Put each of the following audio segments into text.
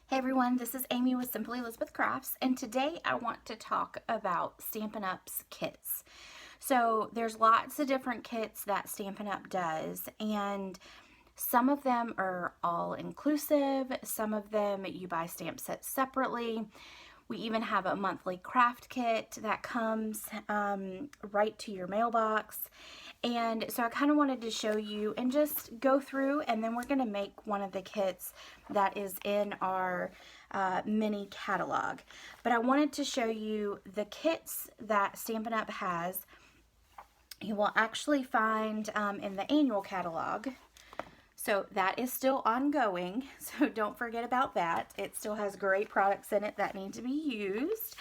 Hey everyone, this is Amy with Simply Elizabeth Crafts, and today I want to talk about Stampin' Up's kits. So there's lots of different kits that Stampin' Up does, and some of them are all inclusive, some of them you buy stamp sets separately. We even have a monthly craft kit that comes right to your mailbox. And so I kind of wanted to show you and just go through, and then we're going to make one of the kits that is in our mini catalog. But I wanted to show you the kits that Stampin' Up! Has. You will actually find in the annual catalog. So that is still ongoing, so don't forget about that. It still has great products in it that need to be used.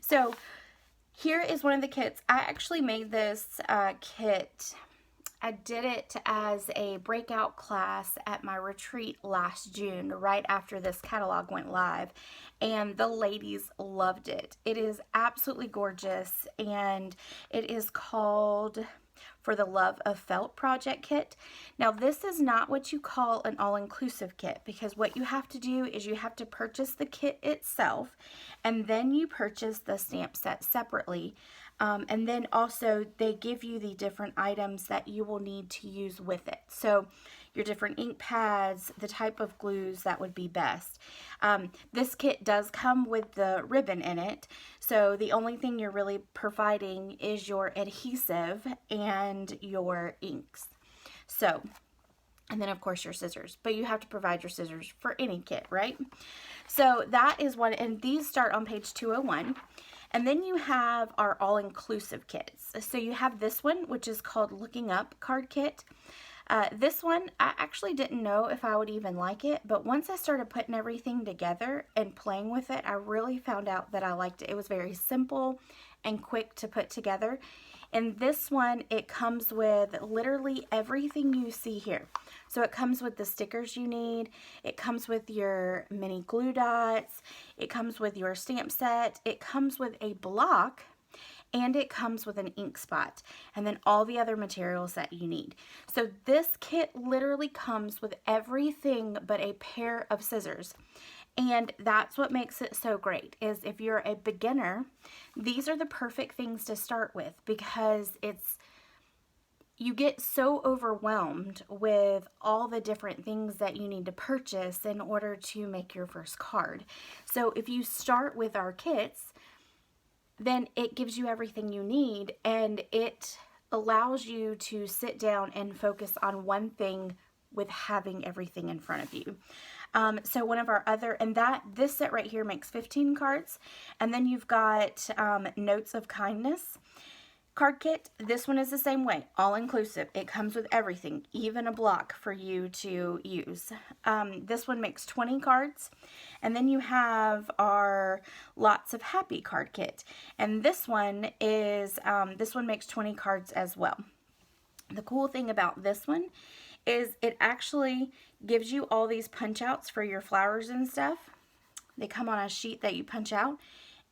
So here is one of the kits. I actually made this kit. I did it as a breakout class at my retreat last June, right after this catalog went live, and the ladies loved it. It is absolutely gorgeous, and it is called For the Love of Felt Project Kit. Now this is not what you call an all-inclusive kit, because what you have to do is you have to purchase the kit itself, and then you purchase the stamp set separately. And then also they give you the different items that you will need to use with it. So your different ink pads, the type of glues that would be best. This kit does come with the ribbon in it. So the only thing you're really providing is your adhesive and your inks. So, and then of course your scissors, but you have to provide your scissors for any kit, right? So that is one, and these start on page 201. And then you have our all-inclusive kits. So you have this one, which is called Looking Up Card Kit. This one, I actually didn't know if I would even like it, but once I started putting everything together and playing with it, I really found out that I liked it. It was very simple and quick to put together. In this one, it comes with literally everything you see here. So it comes with the stickers you need, it comes with your mini glue dots, it comes with your stamp set, it comes with a block, and it comes with an ink spot, and then all the other materials that you need. So this kit literally comes with everything but a pair of scissors. And that's what makes it so great, is if you're a beginner, these are the perfect things to start with, because you get so overwhelmed with all the different things that you need to purchase in order to make your first card. So if you start with our kits, then it gives you everything you need, and it allows you to sit down and focus on one thing with having everything in front of you. So one of our other, and this set right here makes 15 cards, and then you've got Notes of Kindness card kit. This one is the same way, all inclusive. It comes with everything, even a block for you to use. This one makes 20 cards, and then you have our Lots of Happy card kit, and this one makes 20 cards as well. The cool thing about this one is it actually gives you all these punch outs for your flowers and stuff. They come on a sheet that you punch out,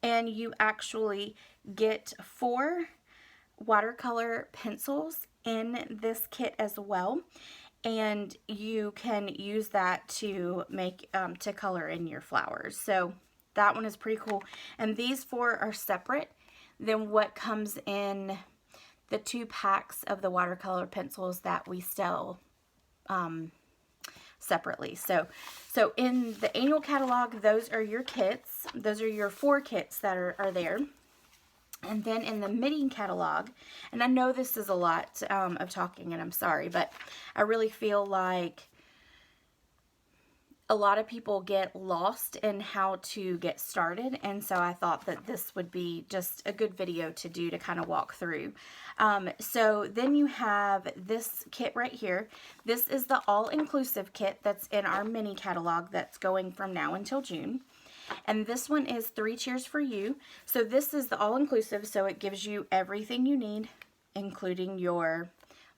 and you actually get 4 watercolor pencils in this kit as well, and you can use that to make to color in your flowers. So that one is pretty cool, and these 4 are separate than what comes in the 2 packs of the watercolor pencils that we sell separately. So in the annual catalog, those are your kits. Those are your 4 kits that are there. And then in the mini catalog, and I know this is a lot of talking, and I'm sorry, but I really feel like a lot of people get lost in how to get started, and so I thought that this would be just a good video to do to kind of walk through. So then you have this kit right here. This is the all-inclusive kit that's in our mini catalog that's going from now until June. And this one is 3 Cheers for You. So this is the all-inclusive, so it gives you everything you need, including your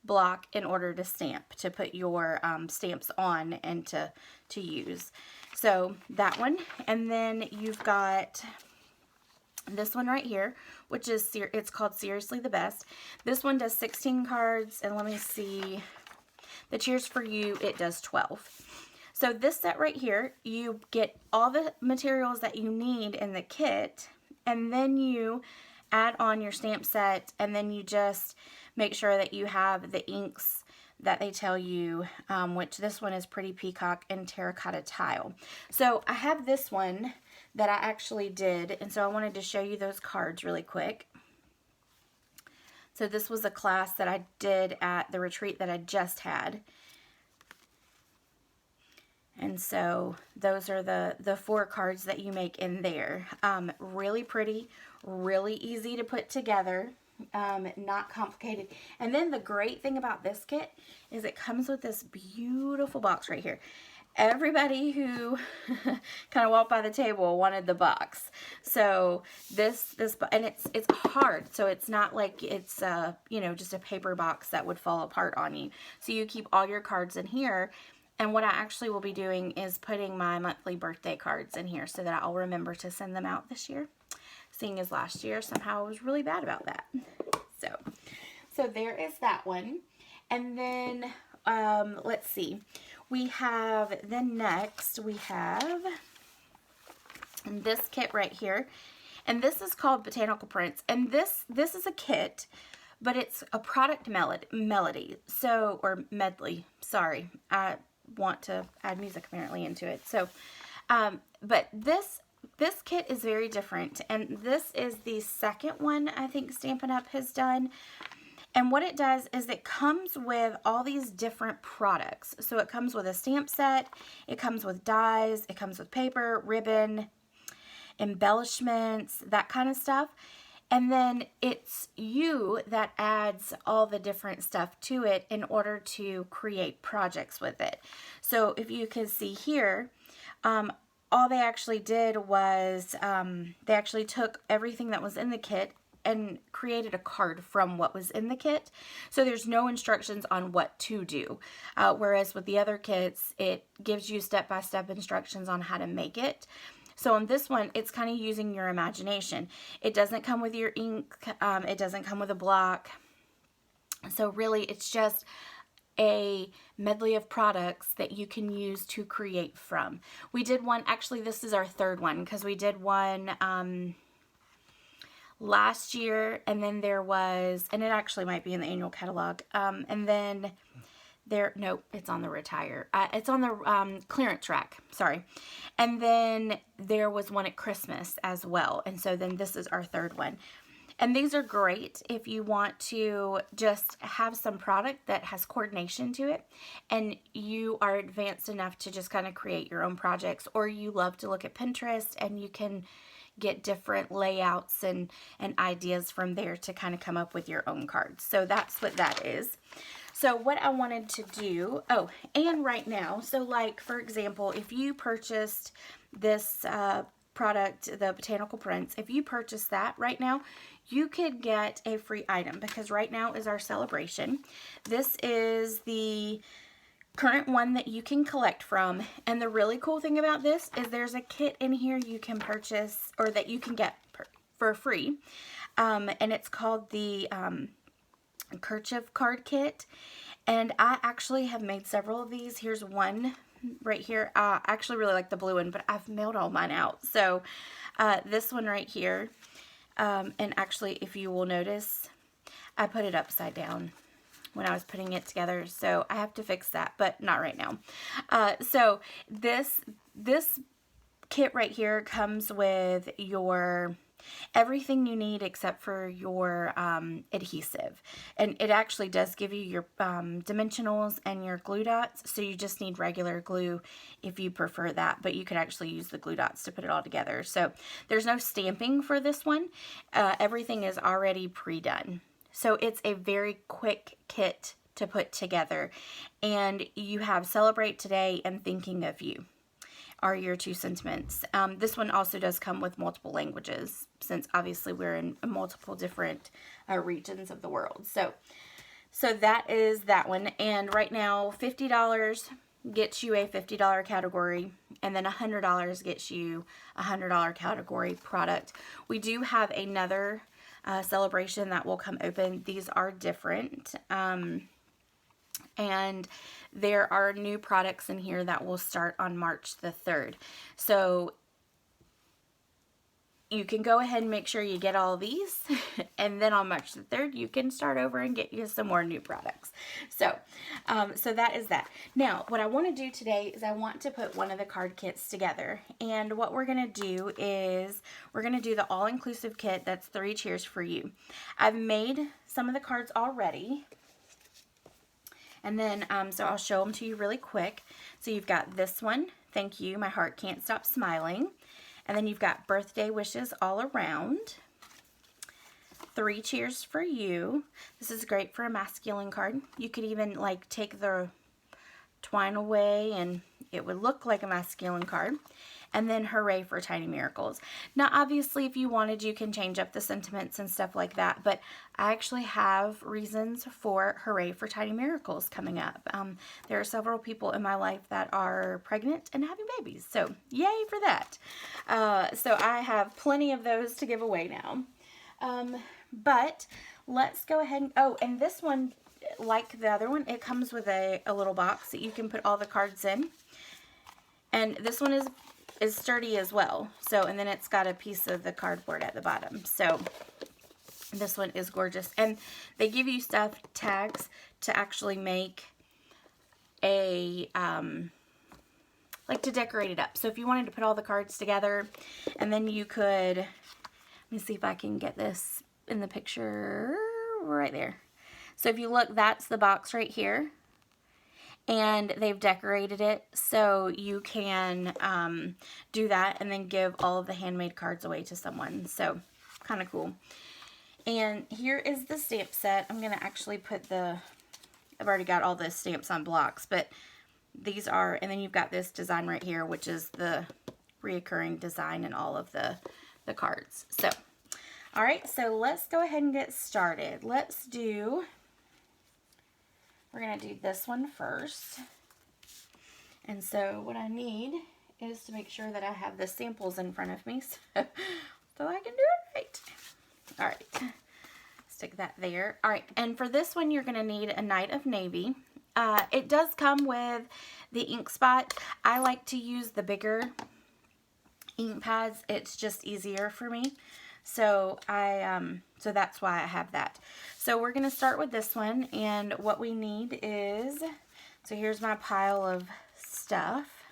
block in order to stamp, to put your stamps on and to use. So that one, and then you've got this one right here, which is, it's called Seriously the Best. This one does 16 cards, and let me see, the Cheers for You, it does 12. So this set right here, you get all the materials that you need in the kit, and then you add on your stamp set, and then you just make sure that you have the inks that they tell you, which this one is Pretty Peacock and Terracotta Tile. So I have this one that I actually did, and so I wanted to show you those cards really quick. So this was a class that I did at the retreat that I just had. And so those are the 4 cards that you make in there. Really pretty, really easy to put together, not complicated. And then the great thing about this kit is it comes with this beautiful box right here. Everybody who kind of walked by the table wanted the box. So this and it's hard, so it's not like it's you know, just a paper box that would fall apart on you. So you keep all your cards in here. And what I actually will be doing is putting my monthly birthday cards in here so that I'll remember to send them out this year. Seeing as last year somehow I was really bad about that. So there is that one. And then let's see. We have next we have this kit right here. And this is called Botanical Prints. And this is a kit, but it's a product melody. So, or medley, sorry. I want to add music apparently into it. So, but this kit is very different, and this is the second one I think Stampin' Up has done. And what it does is it comes with all these different products. So it comes with a stamp set, it comes with dies, it comes with paper, ribbon, embellishments, that kind of stuff. And then it's you that adds all the different stuff to it in order to create projects with it. So if you can see here, all they actually did was they actually took everything that was in the kit and created a card from what was in the kit. So there's no instructions on what to do. Whereas with the other kits, it gives you step-by-step instructions on how to make it. So on this one, it's kind of using your imagination. It doesn't come with your ink. It doesn't come with a block. So really, it's just a medley of products that you can use to create from. We did one, actually this is our third one, because we did one last year, and then there was, and it actually might be in the annual catalog, and then nope, it's on the it's on the clearance rack, sorry. And then there was one at Christmas as well. And so then this is our third one. And these are great if you want to just have some product that has coordination to it, and you are advanced enough to just kind of create your own projects, or you love to look at Pinterest and you can get different layouts and ideas from there to kind of come up with your own cards. So that's what that is. So what I wanted to do, oh, and right now, so like, for example, if you purchased this product, the Botanical Prints, if you purchase that right now, you could get a free item, because right now is our celebration. This is the current one that you can collect from, and the really cool thing about this is there's a kit in here you can purchase, or that you can get for free, and it's called the kerchief card kit. And I actually have made several of these. Here's one right here. I actually really like the blue one, but I've mailed all mine out. So this one right here, and actually if you will notice, I put it upside down when I was putting it together, so I have to fix that, but not right now. So this kit right here comes with your everything you need except for your adhesive, and it actually does give you your dimensionals and your glue dots, so you just need regular glue if you prefer that, but you could actually use the glue dots to put it all together. So there's no stamping for this one. Everything is already pre-done, so it's a very quick kit to put together, and you have Celebrate Today and Thinking of You are your 2 sentiments. This one also does come with multiple languages, since obviously we're in multiple different regions of the world. So that is that one. And right now, $50 gets you a $50 category, and then $100 gets you a $100 category product. We do have another celebration that will come open. These are different. And there are new products in here that will start on March the 3rd. So you can go ahead and make sure you get all these, and then on March the 3rd, you can start over and get you some more new products. So that is that. Now, what I want to do today is I want to put one of the card kits together, and what we're going to do is we're going to do the all-inclusive kit that's 3 cheers for you. I've made some of the cards already, and then so I'll show them to you really quick. So you've got this one, thank you, my heart can't stop smiling. And then you've got birthday wishes all around. 3 cheers for you. This is great for a masculine card. You could even like take the twine away and it would look like a masculine card. And then hooray for tiny miracles. Now obviously if you wanted you can change up the sentiments and stuff like that, but I actually have reasons for hooray for tiny miracles coming up. There are several people in my life that are pregnant and having babies, so yay for that. So I have plenty of those to give away now. But let's go ahead and, oh, and this one, like the other one, it comes with a little box that you can put all the cards in. And this one is sturdy as well. So, and then it's got a piece of the cardboard at the bottom. So this one is gorgeous. And they give you stuffed tags to actually make a, like to decorate it up. So if you wanted to put all the cards together, and then you could, let me see if I can get this in the picture right there. So if you look, that's the box right here. And they've decorated it so you can do that and then give all of the handmade cards away to someone. So kind of cool. And here is the stamp set. I'm going to actually put I've already got all the stamps on blocks, but these are, and then you've got this design right here, which is the reoccurring design in all of the cards. So, all right, so let's go ahead and get started. We're going to do this one first. And so what I need is to make sure that I have the samples in front of me so I can do it right. All right, stick that there. All right, and for this one, you're going to need a Night of Navy. It does come with the ink spot. I like to use the bigger ink pads. It's just easier for me. So so that's why I have that. So we're going to start with this one, and what we need is, so here's my pile of stuff.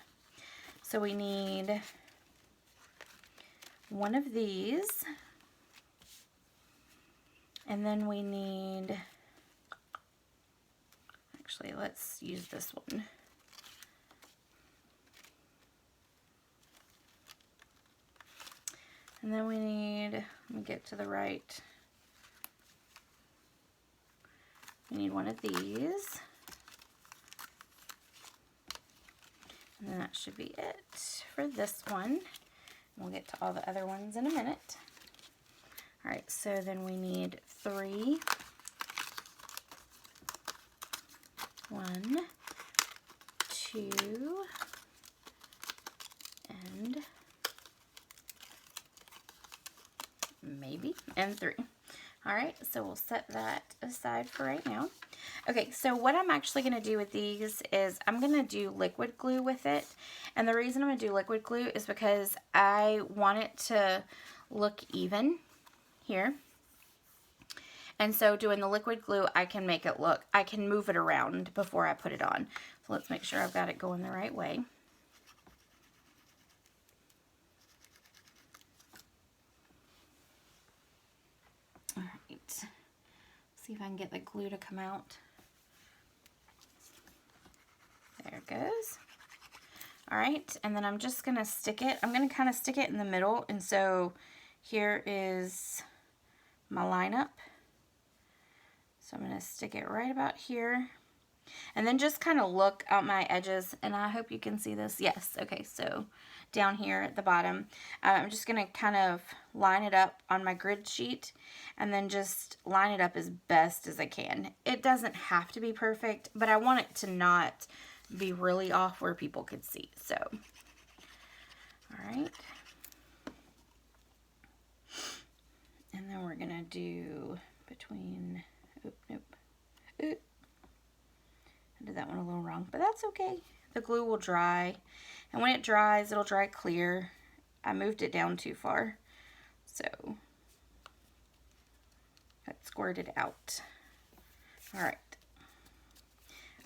So we need one of these, and then we need, actually let's use this one. And then we need, let me get to the right. We need one of these. And then that should be it for this one. We'll get to all the other ones in a minute. All right, so then we need 3. 1, 2, and and 3. All right, so we'll set that aside for right now. Okay, so what I'm actually going to do with these is I'm going to do liquid glue with it. And the reason I'm going to do liquid glue is because I want it to look even here. And so doing the liquid glue, I can make it look, I can move it around before I put it on. So let's make sure I've got it going the right way. All right, see if I can get the glue to come out. There it goes. All right, and then I'm just gonna stick it. I'm gonna kind of stick it in the middle, and so here is my lineup. So I'm gonna stick it right about here, and then just kind of look out my edges, and I hope you can see this. Yes, okay, so down here at the bottom, I'm just gonna kind of line it up on my grid sheet, and then just line it up as best as I can. It doesn't have to be perfect, but I want it to not be really off where people could see. So, all right. And then we're gonna do between, that's okay. The glue will dry, and when it dries, it'll dry clear. I moved it down too far, so let's squirt it out. All right.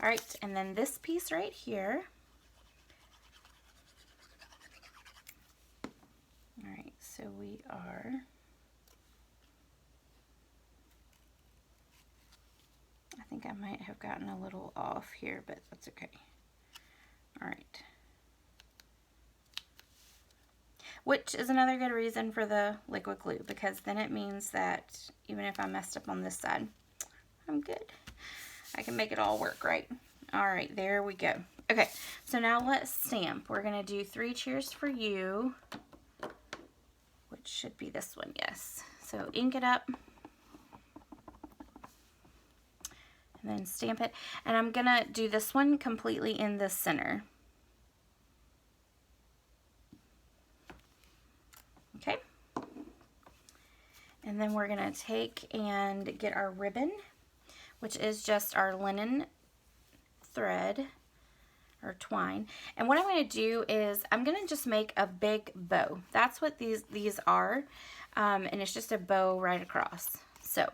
All right, and then this piece right here. All right, so we are, I think I might have gotten a little off here, but that's okay. All right. Which is another good reason for the liquid glue, because then it means that even if I messed up on this side, I'm good. I can make it all work, right? All right, there we go. Okay, so now let's stamp. We're gonna do 3 cheers for you, which should be this one, yes. So ink it up, and then stamp it. And I'm gonna do this one completely in the center. Okay. And then we're gonna take and get our ribbon, which is just our linen thread or twine. And what I'm going to do is I'm going to just make a big bow. That's what these are. And it's just a bow right across. So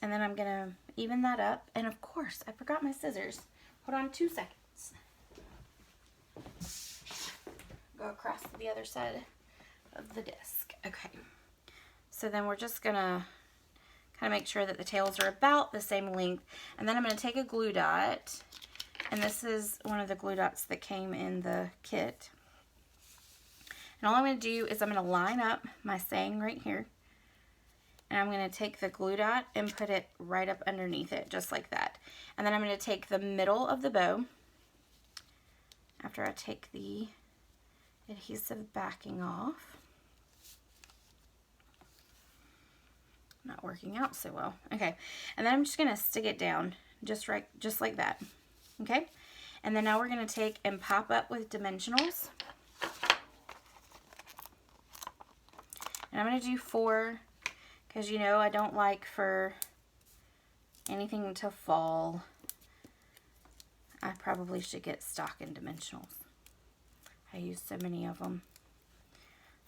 and then I'm going to even that up. And of course, I forgot my scissors. Hold on 2 seconds. Go across the other side of the disc. Okay. So then we're just gonna kind of make sure that the tails are about the same length. And then I'm gonna take a glue dot, and this is one of the glue dots that came in the kit. And all I'm gonna do is I'm gonna line up my saying right here, and I'm gonna take the glue dot and put it right up underneath it, just like that. And then I'm gonna take the middle of the bow, after I take the adhesive backing off. Not working out so well. Okay, and then I'm just gonna stick it down just like that. Okay, and then now we're gonna take and pop up with dimensionals, and I'm gonna do 4 because you know I don't like for anything to fall. I probably should get stock in dimensionals. I use so many of them.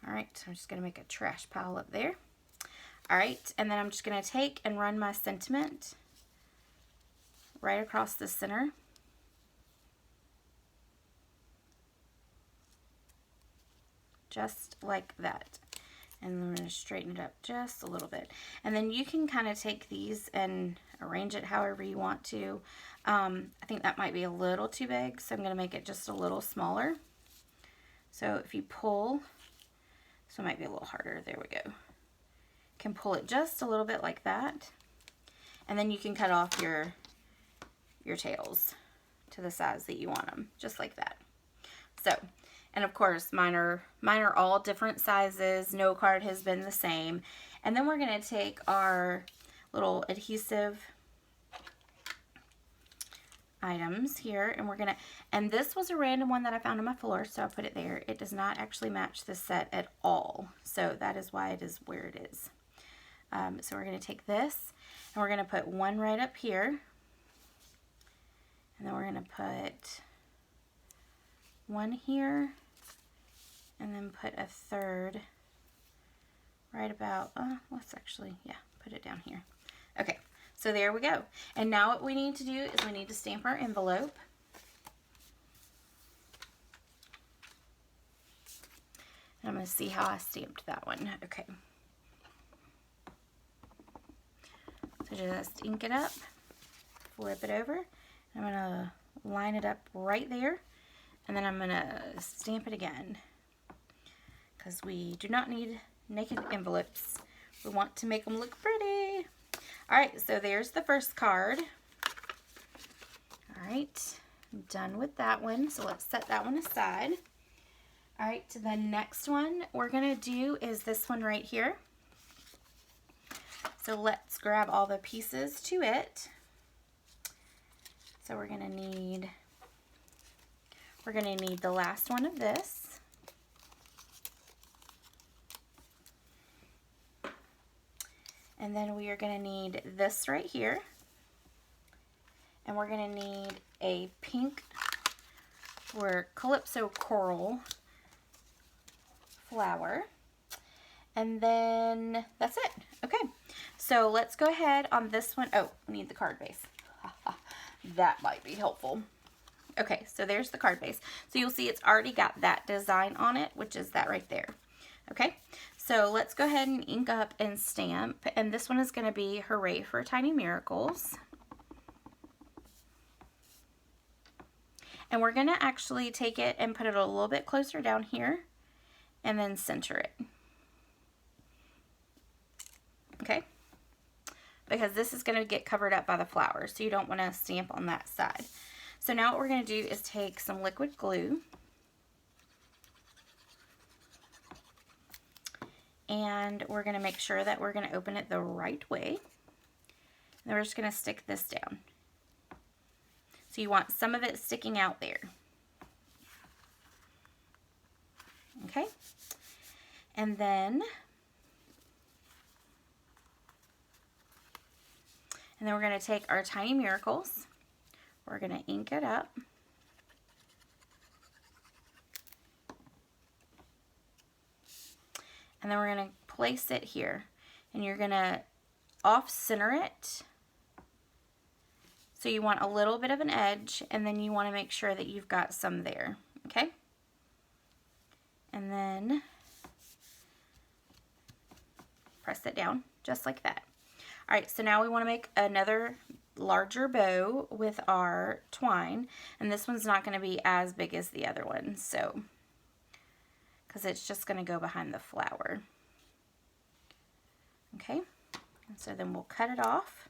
All right, so I'm just gonna make a trash pile up there. All right, and then I'm just gonna take and run my sentiment right across the center. Just like that. And I'm gonna straighten it up just a little bit. And then you can kind of take these and arrange it however you want to. I think that might be a little too big, so I'm gonna make it just a little smaller. So if you pull, so it might be a little harder, there we go. Can pull it just a little bit like that, and then you can cut off your tails to the size that you want them, just like that. So, and of course mine are all different sizes. No card has been the same. And then we're going to take our little adhesive items here, and we're gonna, and this was a random one that I found on my floor, so I put it there. It does not actually match the set at all, so that is why it is where it is. So we're going to take this, and we're going to put one right up here, and then we're going to put one here, and then put a third right about, let's actually, yeah, put it down here. Okay, so there we go. And now what we need to do is we need to stamp our envelope. And I'm going to see how I stamped that one. Okay. So just ink it up, flip it over. I'm going to line it up right there, and then I'm going to stamp it again, because we do not need naked envelopes. We want to make them look pretty. All right, so there's the first card. All right, I'm done with that one, so let's set that one aside. All right, so the next one we're going to do is this one right here. So let's grab all the pieces to it. So we're going to need the last one of this. And then we are going to need this right here. And we're going to need a pink or Calypso Coral flower. And then that's it. Okay, so let's go ahead on this one. Oh, we need the card base. That might be helpful. Okay, so there's the card base. So you'll see it's already got that design on it, which is that right there. Okay, so let's go ahead and ink up and stamp. And this one is going to be Hooray for Tiny Miracles. And we're going to actually take it and put it a little bit closer down here and then center it. Okay, because this is going to get covered up by the flowers, so you don't want to stamp on that side. So now what we're going to do is take some liquid glue and we're going to make sure that we're going to open it the right way. And we're just going to stick this down. So you want some of it sticking out there. Okay, and then we're going to take our Tiny Miracles. We're going to ink it up. And then we're going to place it here. And you're going to off-center it. So you want a little bit of an edge, and then you want to make sure that you've got some there. Okay? And then press it down just like that. All right, so now we want to make another larger bow with our twine, and this one's not going to be as big as the other one, so because it's just going to go behind the flower. Okay, and so then we'll cut it off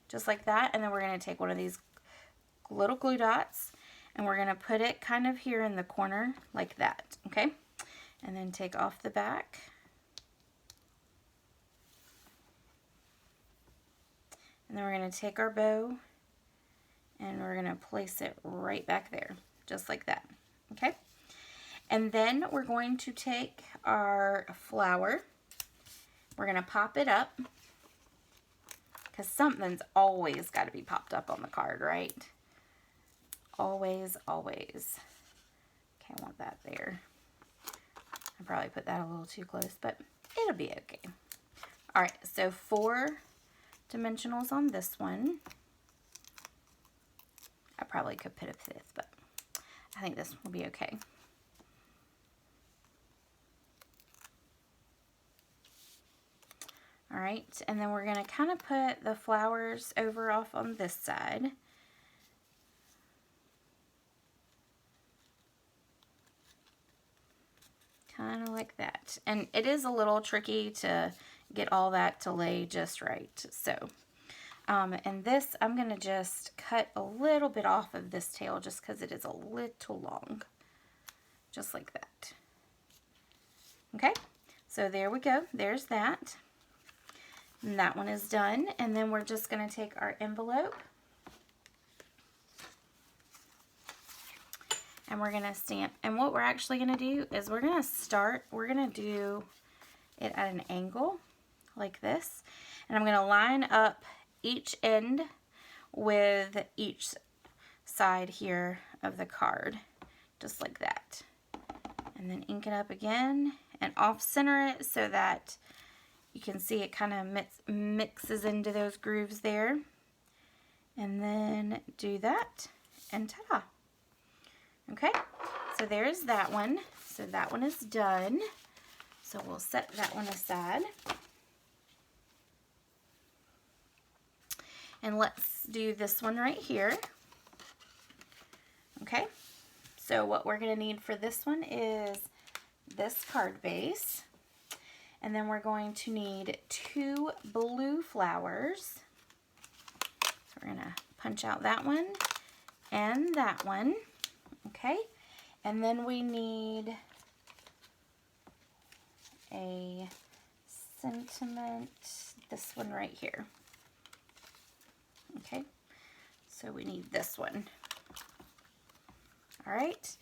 just like that, and then we're going to take one of these little glue dots and we're going to put it kind of here in the corner like that. Okay, and then take off the back. And then we're going to take our bow and we're going to place it right back there, just like that. Okay? And then we're going to take our flower. We're going to pop it up, because something's always got to be popped up on the card, right? Always, always. Okay, I want that there. I probably put that a little too close, but it'll be okay. All right, so 4 dimensionals on this one. I probably could put a 5th, but I think this will be okay. All right, and then we're going to kind of put the flowers over off on this side. Kind of like that. And it is a little tricky to get all that to lay just right. So, and this, I'm going to just cut a little bit off of this tail just because it is a little long. Just like that. Okay, so there we go. There's that. And that one is done. And then we're just going to take our envelope and we're going to stamp. And what we're actually going to do is we're going to do it at an angle like this. And I'm going to line up each end with each side here of the card, just like that. And then ink it up again and off center it so that you can see it kind of mixes into those grooves there. And then do that and ta-da. Okay, so there's that one. So that one is done. So we'll set that one aside. And let's do this one right here. Okay, so what we're going to need for this one is this card base. And then we're going to need 2 blue flowers. So we're going to punch out that one and that one. Okay, and then we need a sentiment, this one right here. Okay, so we need this one. All right,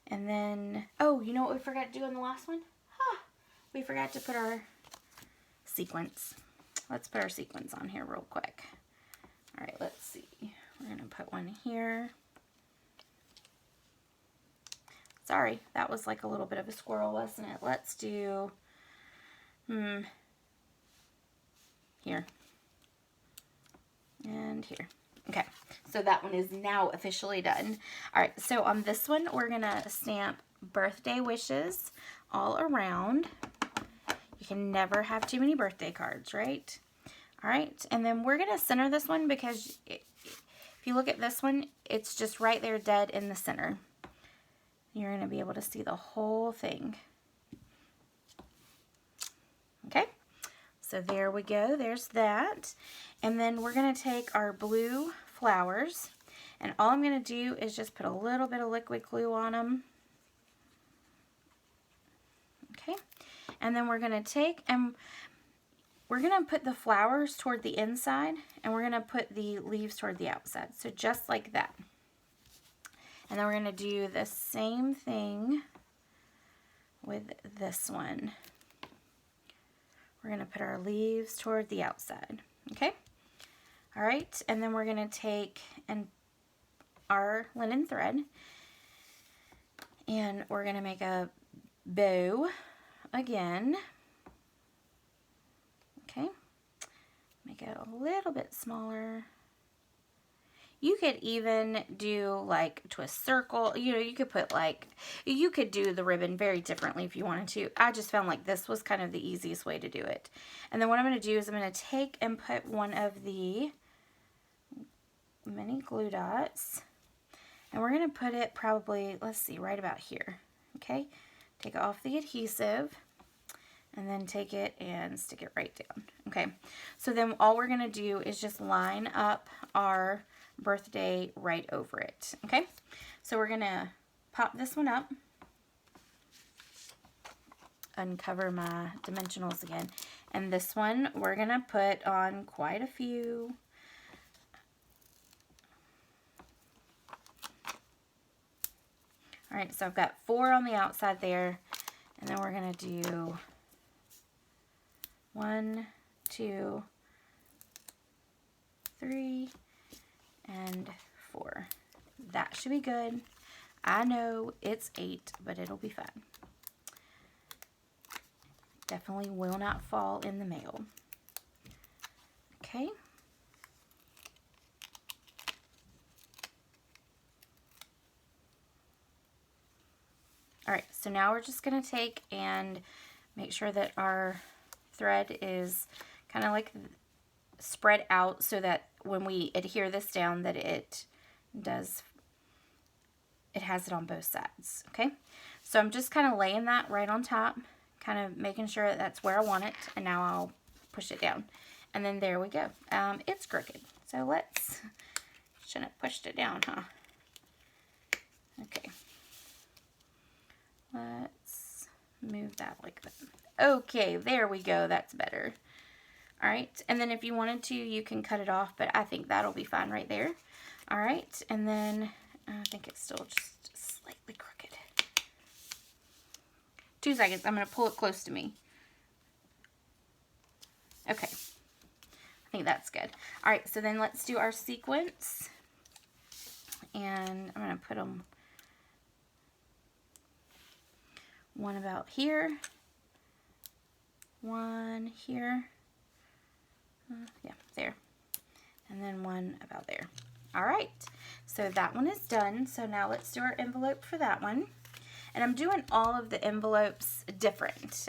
and then, oh, you know what we forgot to do on the last one? We forgot to put our sequins. let's put our sequins on here real quick. All right, let's see. We're going to put one here. Sorry, that was like a little bit of a squirrel, wasn't it? Let's do, here. And here. Okay, so that one is now officially done. All right, so on this one, we're going to stamp birthday wishes all around. You can never have too many birthday cards, right? All right, and then we're going to center this one because if you look at this one, it's just right there dead in the center. You're going to be able to see the whole thing. Okay, so there we go. There's that. And then we're going to take our blue flowers, and all I'm going to do is just put a little bit of liquid glue on them. Okay, and then we're going to take and we're going to put the flowers toward the inside, and we're going to put the leaves toward the outside. So just like that. And then we're going to do the same thing with this one. We're going to put our leaves toward the outside. Okay? All right, and then we're going to take our linen thread, and we're going to make a bow again. Okay, make it a little bit smaller. You could even do like twist circle, you know, you could put like, you could do the ribbon very differently if you wanted to. I just found like this was kind of the easiest way to do it. And then what I'm going to do is I'm going to take and put one of the mini glue dots, and we're going to put it probably, let's see, right about here. Okay, take off the adhesive, and then take it and stick it right down. Okay, so then all we're going to do is just line up our birthday right over it. Okay, so we're going to pop this one up, uncover my dimensionals again, and this one we're going to put on quite a few. All right, so I've got 4 on the outside there, and then we're going to do 1, 2, 3, and 4. That should be good. I know it's 8, but it'll be fine. Definitely will not fall in the mail. Okay. All right, so now we're just going to take and make sure that our thread is kind of like spread out so that when we adhere this down that it has it on both sides. Okay, so I'm just kind of laying that right on top, kind of making sure that that's where I want it, and now I'll push it down, and then there we go. It's crooked, so shouldn't have pushed it down, huh? Okay, let's move that like that. Okay, there we go. That's better. All right, and then if you wanted to, you can cut it off, but I think that'll be fine right there. All right, and then I think it's still just slightly crooked. 2 seconds. I'm going to pull it close to me. Okay, I think that's good. All right, so then let's do our sequence, and I'm going to put them one about here, one here, yeah, there, and then one about there. All right, so that one is done. So now let's do our envelope for that one. And I'm doing all of the envelopes different,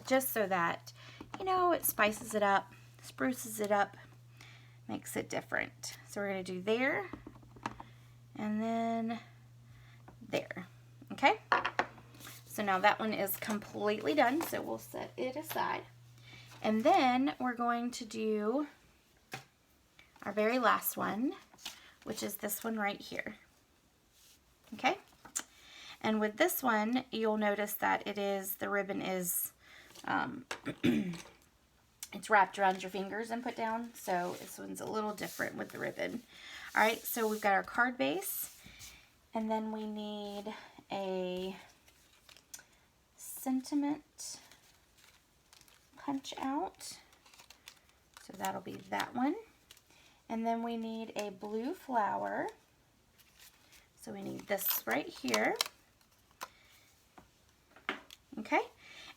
just so that, you know, it spices it up, spruces it up, makes it different. So we're going to do there, and then there, okay? So now that one is completely done, so we'll set it aside. And then we're going to do our very last one, which is this one right here, okay? And with this one, you'll notice that the ribbon is, it's wrapped around your fingers and put down. So this one's a little different with the ribbon. All right, so we've got our card base, and then we need a sentiment punch out. So that'll be that one. And then we need a blue flower. So we need this right here. Okay.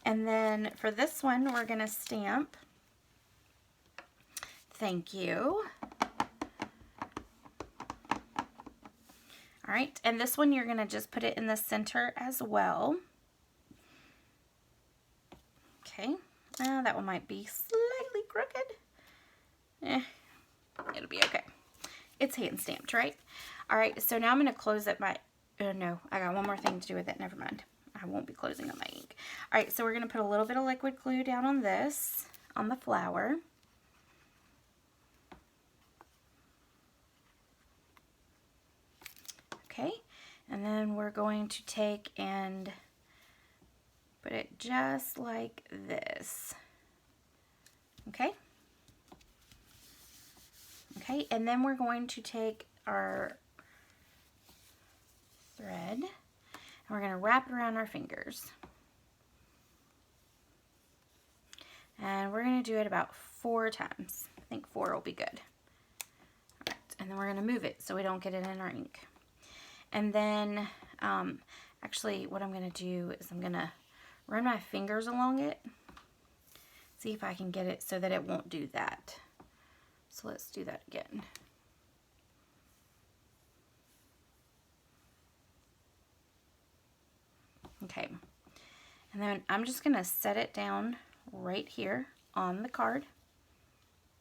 And then for this one, we're going to stamp "Thank you." All right. And this one, you're going to just put it in the center as well. Okay. That one might be slightly crooked. It'll be okay. It's hand stamped, right? All right, so now I'm going to close up my, no, I got one more thing to do with it. Never mind. I won't be closing up my ink. All right, so we're going to put a little bit of liquid glue down on this, on the flower. Okay, and then we're going to take and put it just like this. Okay. Okay, and then we're going to take our thread and we're going to wrap it around our fingers. And we're going to do it about 4 times. I think 4 will be good. All right, and then we're going to move it so we don't get it in our ink. And then, actually, what I'm going to do is I'm going to run my fingers along it. See if I can get it so that it won't do that. So let's do that again. Okay, and then I'm just going to set it down right here on the card.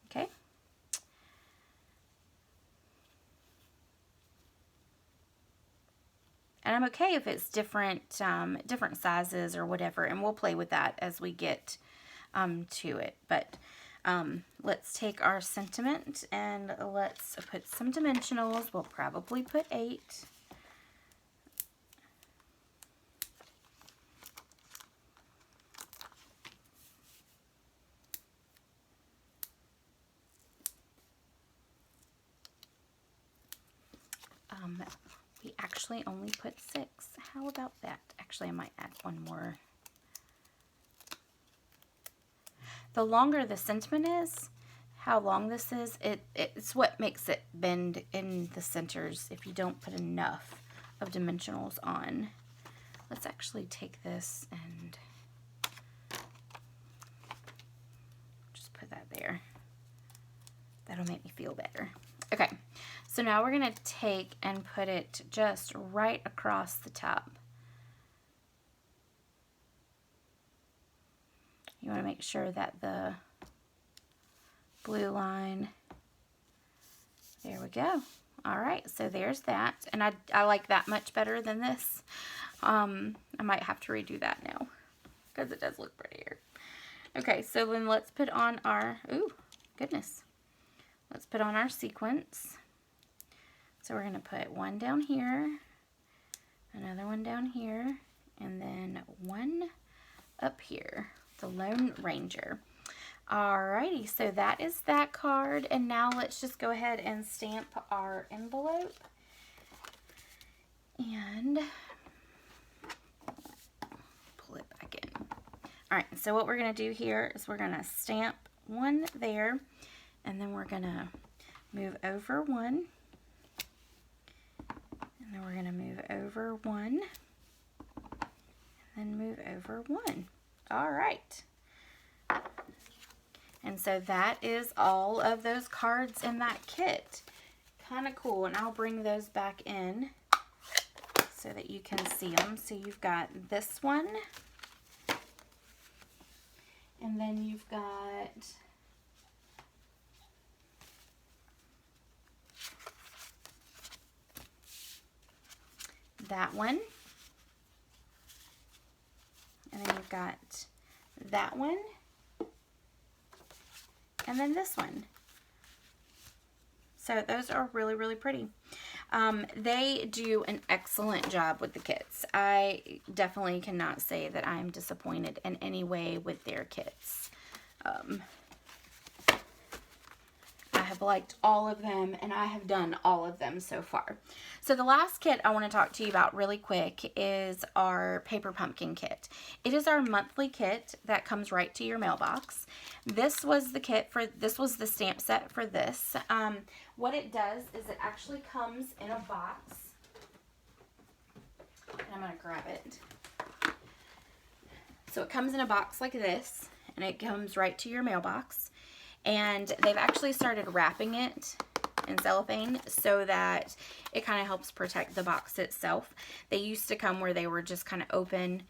Okay. And I'm okay if it's different sizes or whatever, and we'll play with that as we get to it. But let's take our sentiment and let's put some dimensionals. We'll probably put 8. We actually only put 6. How about that? Actually, I might add one more. The longer the sentiment is, how long this is, it's what makes it bend in the centers if you don't put enough of dimensionals on. Let's actually take this and just put that there. That'll make me feel better. Okay, so now we're going to take and put it just right across the top. You want to make sure that the blue line, there we go. All right, so there's that. And I like that much better than this. I might have to redo that now because it does look prettier. Okay, so then let's put on our, ooh, goodness. Let's put on our sequence. So we're going to put one down here, another one down here, and then one up here, the Lone Ranger. Alrighty, so that is that card, and now let's just go ahead and stamp our envelope. And pull it back in. Alright, so what we're going to do here is we're going to stamp one there, and then we're going to move over one, and then we're going to move over one, and then move over one. All right. And so that is all of those cards in that kit. Kind of cool, and I'll bring those back in so that you can see them. So you've got this one, and then you've got that one, and then you've got that one, and then this one. So those are really, really pretty. They do an excellent job with the kits. I definitely cannot say that I'm disappointed in any way with their kits. I have liked all of them, and I have done all of them so far. So the last kit I want to talk to you about really quick is our Paper Pumpkin kit. It is our monthly kit that comes right to your mailbox. This was the stamp set for this. What it does is it actually comes in a box. And I'm going to grab it. So it comes in a box like this, and it comes right to your mailbox. And they've actually started wrapping it in cellophane so that it kind of helps protect the box itself. They used to come where they were just kind of open,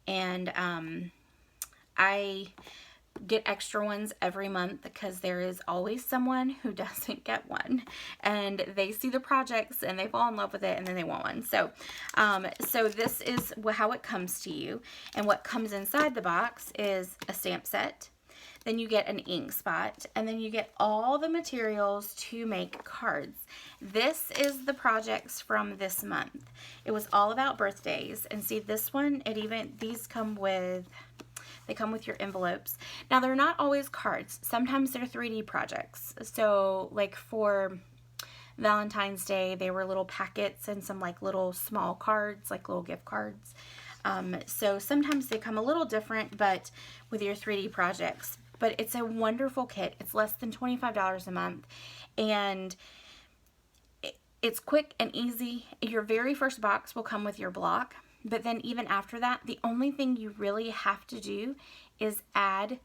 and I get extra ones every month because there is always someone who doesn't get one, and they see the projects and they fall in love with it, and then they want one. So so this is how it comes to you, and what comes inside the box is a stamp set. Then you get an ink spot, and then you get all the materials to make cards. This is the projects from this month. It was all about birthdays, and see this one, these come with, they come with your envelopes. Now they're not always cards. Sometimes they're 3D projects. So like for Valentine's Day, they were little packets and some like little small cards, like little gift cards. So sometimes they come a little different, but with your 3D projects. But it's a wonderful kit. It's less than $25 a month, and it's quick and easy. Your very first box will come with your block, but then even after that, the only thing you really have to do is add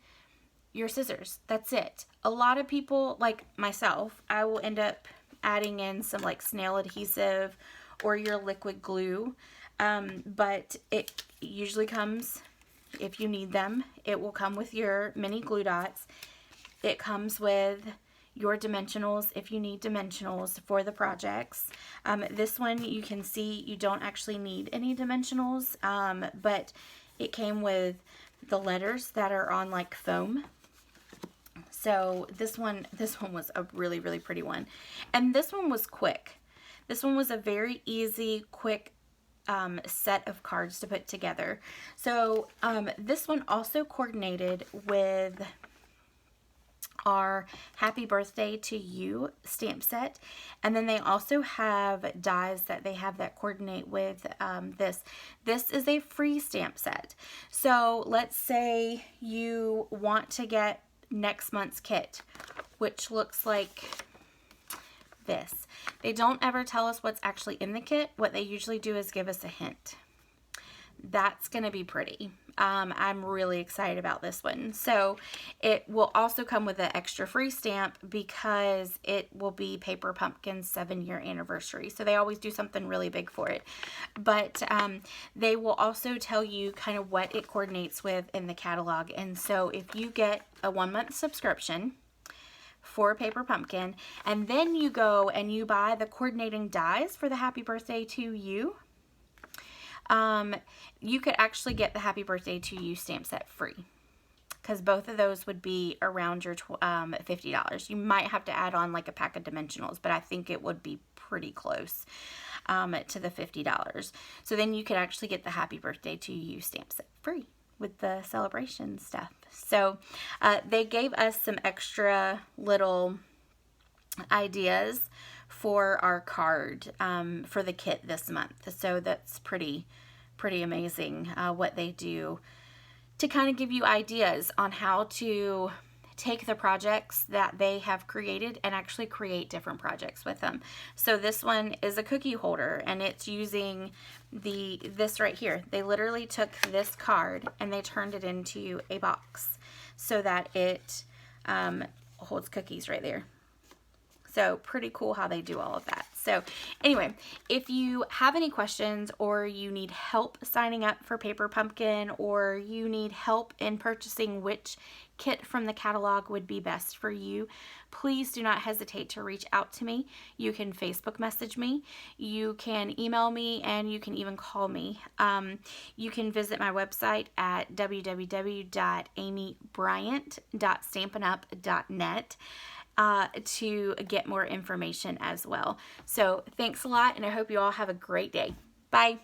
your scissors. That's it. A lot of people, like myself, I will end up adding in some like snail adhesive or your liquid glue, but it usually comes, if you need them, it will come with your mini glue dots. It comes with your dimensionals if you need dimensionals for the projects. This one, you can see you don't actually need any dimensionals, but it came with the letters that are on like foam. So this one was a really, really pretty one. And this one was quick. This one was a very easy, quick set of cards to put together. So this one also coordinated with our Happy Birthday to You stamp set, and then they also have dies that they have that coordinate with this. This is a free stamp set. So let's say you want to get next month's kit, which looks like this. They don't ever tell us what's actually in the kit. What they usually do is give us a hint. That's going to be pretty. I'm really excited about this one. So it will also come with an extra free stamp because it will be Paper Pumpkin's 7-year anniversary. So they always do something really big for it. But they will also tell you kind of what it coordinates with in the catalog. And so if you get a 1-month subscription for Paper Pumpkin, and then you go and you buy the coordinating dies for the Happy Birthday to You, you could actually get the Happy Birthday to You stamp set free, because both of those would be around your $50. You might have to add on like a pack of dimensionals, but I think it would be pretty close to the $50. So then you could actually get the Happy Birthday to You stamp set free with the celebration stuff. So they gave us some extra little ideas for our card for the kit this month. So that's pretty amazing what they do to kind of give you ideas on how to take the projects that they have created and actually create different projects with them. So this one is a cookie holder, and it's using this right here. They literally took this card and they turned it into a box so that it holds cookies right there. So pretty cool how they do all of that. So anyway, if you have any questions, or you need help signing up for Paper Pumpkin, or you need help in purchasing which kit from the catalog would be best for you, please do not hesitate to reach out to me. You can Facebook message me, you can email me, and you can even call me. You can visit my website at www.amybryant.stampinup.net to get more information as well. So thanks a lot, and I hope you all have a great day. Bye.